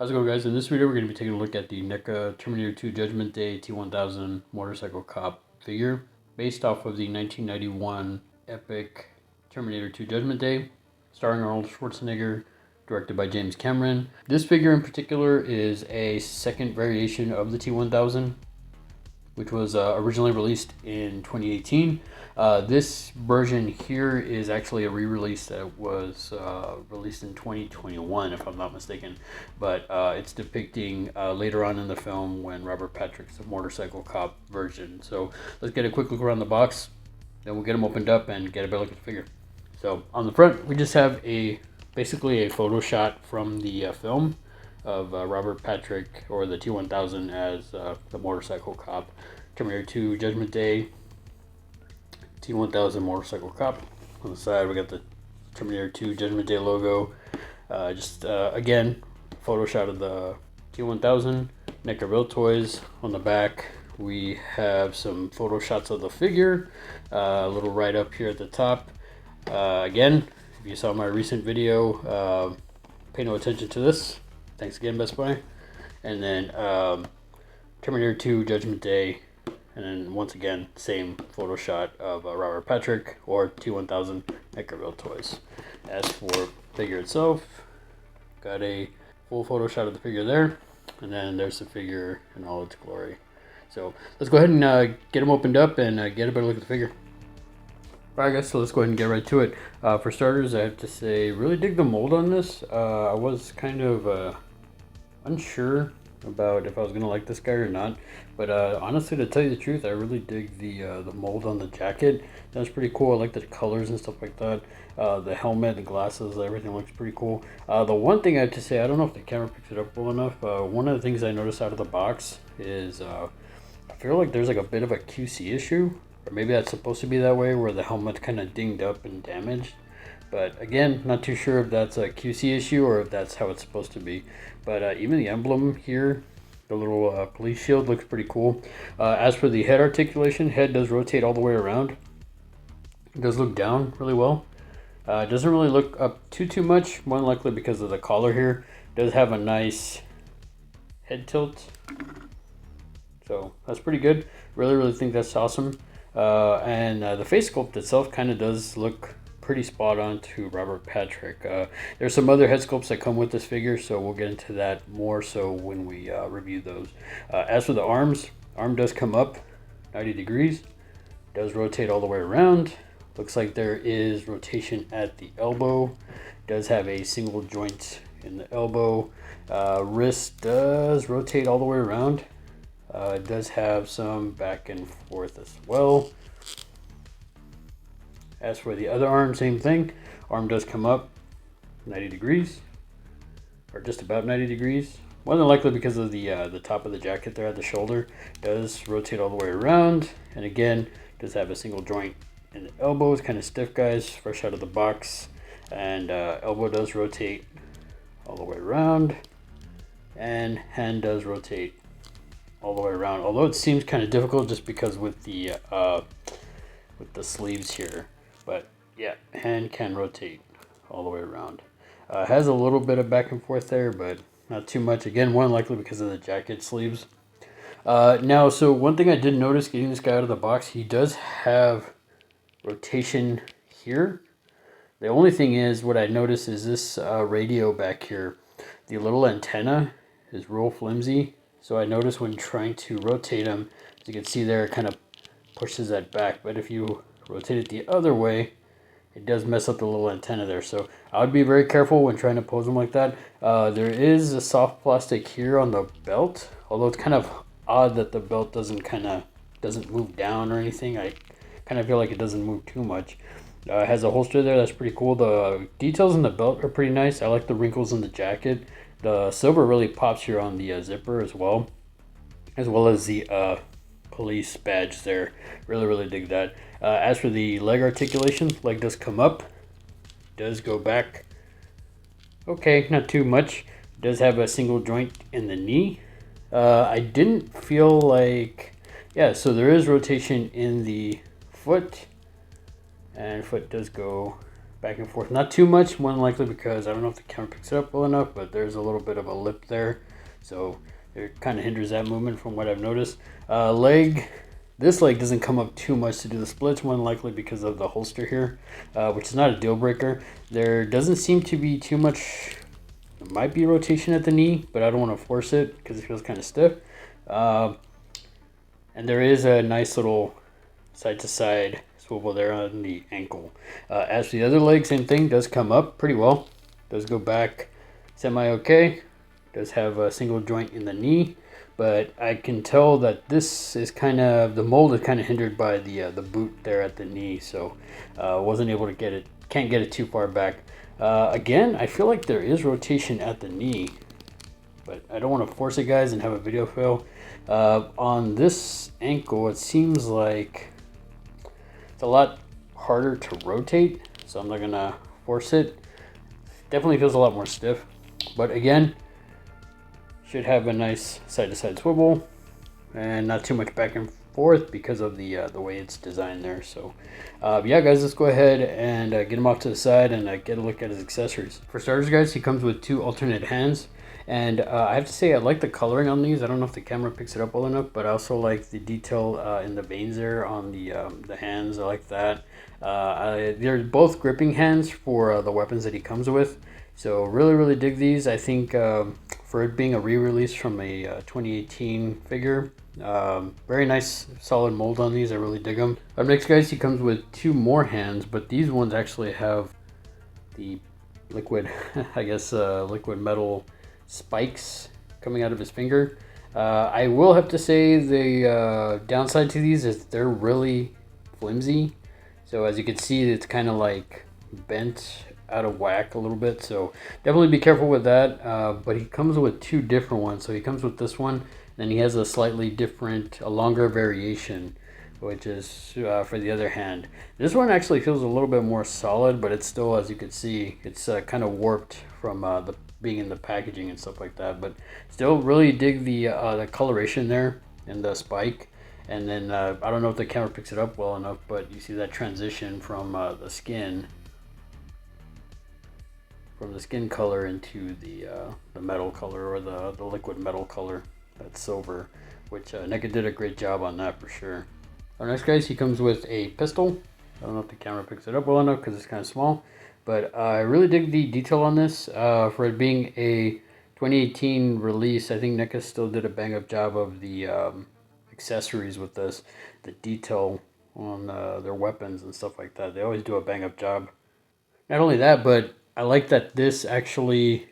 How's it going, guys? In this video, we're going to be taking a look at the NECA Terminator 2 Judgment Day T-1000 Motorcycle Cop figure based off of the 1991 epic Terminator 2 Judgment Day, starring Arnold Schwarzenegger, directed by James Cameron. This figure in particular is a second variation of the T-1000, which was originally released in 2018. This version here is actually a re-release that was released in 2021, if I'm not mistaken. But it's depicting later on in the film when Robert Patrick's a motorcycle cop version. So let's get a quick look around the box, then we'll get them opened up and get a better look at the figure. So on the front, we just have basically a photo shot from the film of Robert Patrick, or the T-1000, as the motorcycle cop. Terminator 2 Judgment Day T-1000 Motorcycle Cop. On the side, we got the Terminator 2 Judgment Day logo. Again, photo shot of the T-1000. NECA Real Toys. On the back, we have some photo shots of the figure. A little write-up here at the top. Again, if you saw my recent video, pay no attention to this. Thanks again, Best Buy. And then Terminator 2 Judgment Day. And then once again, same photo shot of Robert Patrick, or T-1000 NECA Real Toys. As for figure itself, got a full photo shot of the figure there. And then there's the figure in all its glory. So let's go ahead and get them opened up and get a better look at the figure. Alright guys, so let's go ahead and get right to it. For starters, I have to say, really dig the mold on this. I was kind of unsure about if I was going to like this guy or not. But honestly, to tell you the truth, I really dig the mold on the jacket. That's pretty cool. I like the colors and stuff like that. The helmet, the glasses, everything looks pretty cool. The one thing I have to say, I don't know if the camera picks it up well enough. One of the things I noticed out of the box is I feel like there's like a bit of a QC issue. Or maybe that's supposed to be that way, where the helmet's kind of dinged up and damaged. But again, not too sure if that's a QC issue or if that's how it's supposed to be. But even the emblem here, the little police shield, looks pretty cool. As for the head articulation, head does rotate all the way around. It does look down really well. It doesn't really look up too much, more than likely because of the collar here. It does have a nice head tilt. So that's pretty good. Really think that's awesome. And the face sculpt itself kind of does look pretty spot on to Robert Patrick. There's some other head sculpts that come with this figure, so we'll get into that more so when we review those. As for the arms, arm does come up 90 degrees, does rotate all the way around. Looks like there is rotation at the elbow, does have a single joint in the elbow. Wrist does rotate all the way around. It does have some back and forth as well. As for the other arm, same thing. Arm does come up 90 degrees, or just about 90 degrees. More than likely because of the top of the jacket there at the shoulder. Does rotate all the way around, and again, does have a single joint in the elbow. It's kind of stiff, guys, fresh out of the box. And elbow does rotate all the way around, and hand does rotate all the way around. Although it seems kind of difficult just because with the sleeves here. But yeah, hand can rotate all the way around. Has a little bit of back and forth there, but not too much. Again, more than likely because of the jacket sleeves. Now, so one thing I did notice getting this guy out of the box, he does have rotation here. The only thing is, what I noticed is this radio back here, the little antenna is real flimsy. So I noticed when trying to rotate him, as you can see there, it kind of pushes that back. But if you rotate it the other way, it does mess up the little antenna there. So I would be very careful when trying to pose them like that. There is a soft plastic here on the belt, although it's kind of odd that the belt doesn't move down or anything. I kind of feel like it doesn't move too much. It has a holster there, that's pretty cool. The details in the belt are pretty nice. I like the wrinkles in the jacket. The silver really pops here on the zipper as well as the police badge there. Really dig that. As for the leg articulation, leg does come up, does go back. Okay, not too much. Does have a single joint in the knee. I didn't feel like, yeah, so there is rotation in the foot, and foot does go back and forth. Not too much, more than likely because I don't know if the camera picks it up well enough, but there's a little bit of a lip there. So it kind of hinders that movement from what I've noticed. This leg doesn't come up too much to do the splits, more than likely because of the holster here, which is not a deal breaker. There doesn't seem to be too much, there might be rotation at the knee, but I don't want to force it because it feels kind of stiff. And there is a nice little side-to-side swivel there on the ankle. As for the other leg, same thing, does come up pretty well. Does go back semi-okay. Does have a single joint in the knee, but I can tell that this is kind of, the mold is kind of hindered by the boot there at the knee, so wasn't able to get it, can't get it too far back. Again, I feel like there is rotation at the knee, but I don't want to force it, guys, and have a video fail. On this ankle, it seems like it's a lot harder to rotate, so I'm not gonna force it. Definitely feels a lot more stiff, but again, should have a nice side-to-side swivel and not too much back and forth because of the way it's designed there. So yeah, guys, let's go ahead and get him off to the side and get a look at his accessories. For starters, guys, he comes with 2 alternate hands. And I have to say, I like the coloring on these. I don't know if the camera picks it up well enough, but I also like the detail in the veins there on the hands. I like that. They're both gripping hands for the weapons that he comes with. So really dig these. I think for it being a re-release from a 2018 figure, very nice solid mold on these. I really dig them. Up next, guys, he comes with 2 more hands, but these ones actually have the liquid, I guess, liquid metal spikes coming out of his finger. I will have to say the downside to these is they're really flimsy. So as you can see, it's kind of like bent out of whack a little bit. So definitely be careful with that. But he comes with 2 different ones. So he comes with this one, and he has a slightly different, a longer variation, which is for the other hand. This one actually feels a little bit more solid, but it's still, as you can see, it's kind of warped from the being in the packaging and stuff like that, but still really dig the coloration there and the spike. And then I don't know if the camera picks it up well enough, but you see that transition from the skin color into the metal color, or the liquid metal color, that's silver, which NECA did a great job on that for sure. Our next, guys, he comes with a pistol. I don't know if the camera picks it up well enough because it's kind of small, but I really dig the detail on this. For it being a 2018 release, I think NECA still did a bang-up job of the accessories with this, the detail on their weapons and stuff like that. They always do a bang-up job. Not only that, but I like that this actually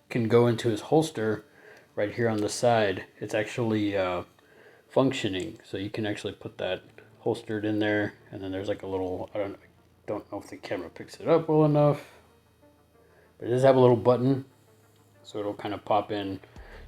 can go into his holster right here on the side. It's actually functioning, so you can actually put that holstered in there, and then there's like a little, I don't know if the camera picks it up well enough, but it does have a little button, so it'll kind of pop in.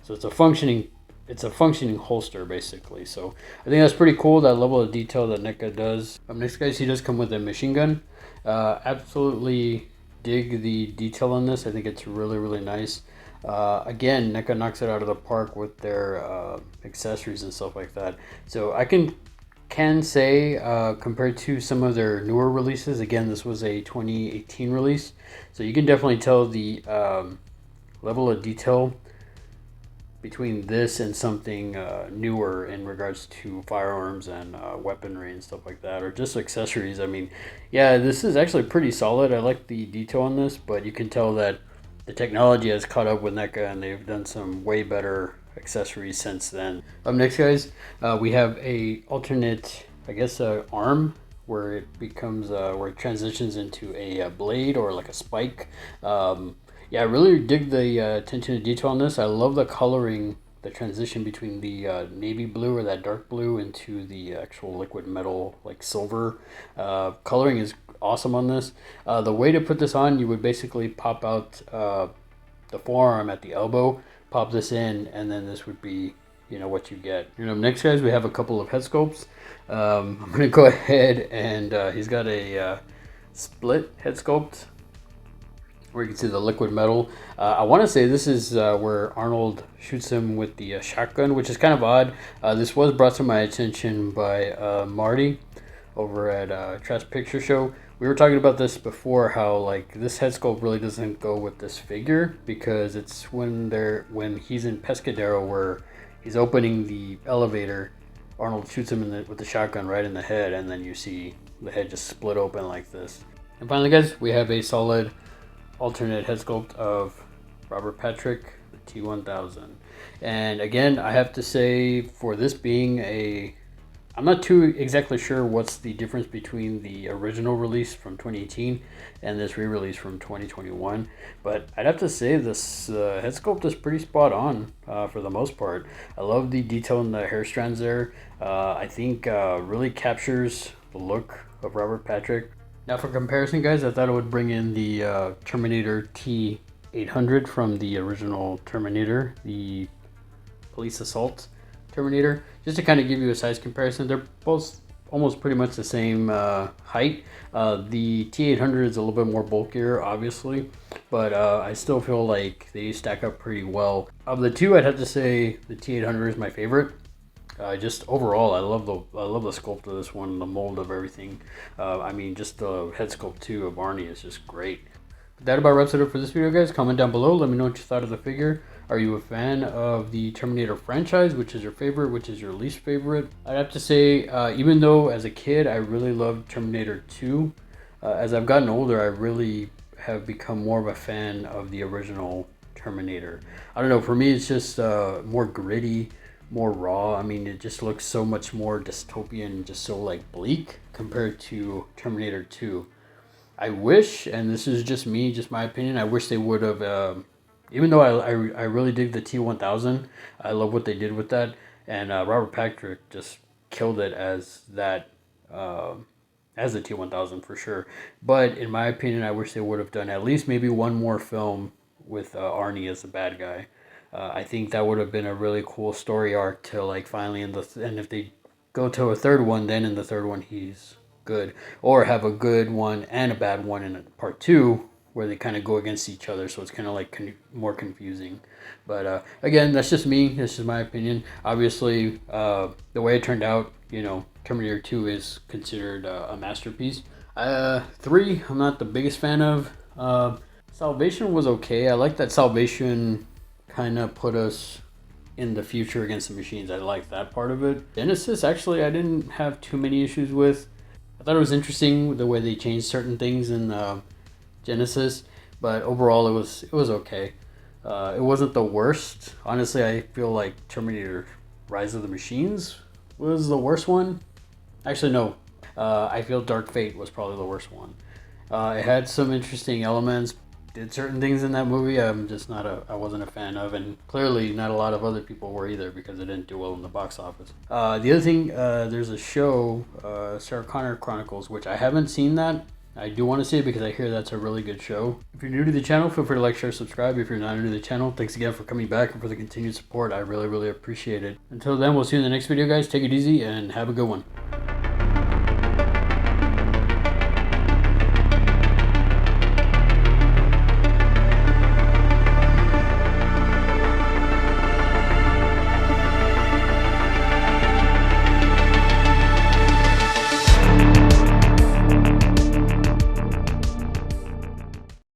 So it's a functioning holster basically. So I think that's pretty cool, that level of detail that NECA does. Next, guys, he does come with a machine gun. Absolutely dig the detail on this. I think it's really nice. Again, NECA knocks it out of the park with their accessories and stuff like that. So I can say compared to some of their newer releases, again, this was a 2018 release, so you can definitely tell the level of detail between this and something newer in regards to firearms and weaponry and stuff like that, or just accessories. I mean, yeah, this is actually pretty solid. I like the detail on this, but you can tell that the technology has caught up with NECA, and they've done some way better accessories since then. Up next, guys, we have a alternate, I guess, arm where it becomes where it transitions into a blade or like a spike. Yeah, I really dig the attention to detail on this. I love the coloring, the transition between the navy blue or that dark blue into the actual liquid metal, like silver. Coloring is awesome on this. The way to put this on, you would basically pop out the forearm at the elbow, pop this in, and then this would be, you know, what you get. Next, guys, we have a couple of head sculpts. I'm gonna go ahead and he's got a split head sculpt where you can see the liquid metal. I want to say this is where Arnold shoots him with the shotgun, which is kind of odd. This was brought to my attention by Marty over at Trash Picture Show, We were talking about this before, how like this head sculpt really doesn't go with this figure, because it's when he's in Pescadero where he's opening the elevator, Arnold shoots him with the shotgun right in the head, and then you see the head just split open like this. And finally, guys, we have a solid alternate head sculpt of Robert Patrick, the T-1000. And again, I have to say, for this being I'm not too exactly sure what's the difference between the original release from 2018 and this re-release from 2021, but I'd have to say this head sculpt is pretty spot on for the most part. I love the detail in the hair strands there. I think really captures the look of Robert Patrick. Now for comparison, guys, I thought I would bring in the Terminator T-800 from the original Terminator, the police assault Terminator, just to kind of give you a size comparison. They're both almost pretty much the same height. The T-800 is a little bit more bulkier, obviously, but I still feel like they stack up pretty well. Of the two, I'd have to say the T-800 is my favorite. Just overall, I love the sculpt of this one, the mold of everything. I mean, just the head sculpt too of Arnie is just great. But that about wraps it up for this video, guys. Comment down below. Let me know what you thought of the figure. Are you a fan of the Terminator franchise? Which is your favorite? Which is your least favorite? I'd have to say, even though as a kid I really loved Terminator 2, as I've gotten older, I really have become more of a fan of the original Terminator. I don't know, for me it's just more gritty, more raw. I mean, it just looks so much more dystopian, just so like bleak compared to Terminator 2. I wish, and this is just me, just my opinion, I wish they would have, even though I really dig the T-1000, I love what they did with that, and Robert Patrick just killed it as that, as the T-1000 for sure. But in my opinion, I wish they would have done at least maybe one more film with Arnie as the bad guy. I think that would have been a really cool story arc to like finally and if they go to a third one, then in the third one he's good, or have a good one and a bad one in part 2 where they kind of go against each other, so it's kind of like more confusing. But again, that's just me, this is my opinion. Obviously, the way it turned out, you know, Terminator 2 is considered a masterpiece. 3, I'm not the biggest fan of. Salvation was okay. I like that Salvation kind of put us in the future against the machines. I like that part of it. Genesis, actually, I didn't have too many issues with. I thought it was interesting the way they changed certain things in Genesis, but overall it was okay. It wasn't the worst. Honestly, I feel like Terminator Rise of the Machines was the worst one. Actually, no. I feel Dark Fate was probably the worst one. It had some interesting elements, did certain things in that movie I'm just I wasn't a fan of, and clearly not a lot of other people were either, because it didn't do well in the box office. The other thing, there's a show, Sarah Connor Chronicles, which I haven't seen that. I do want to see it because I hear that's a really good show. If you're new to the channel, feel free to like, share, subscribe. If you're not new to the channel, thanks again for coming back and for the continued support. I really, really appreciate it. Until then, we'll see you in the next video, guys. Take it easy and have a good one.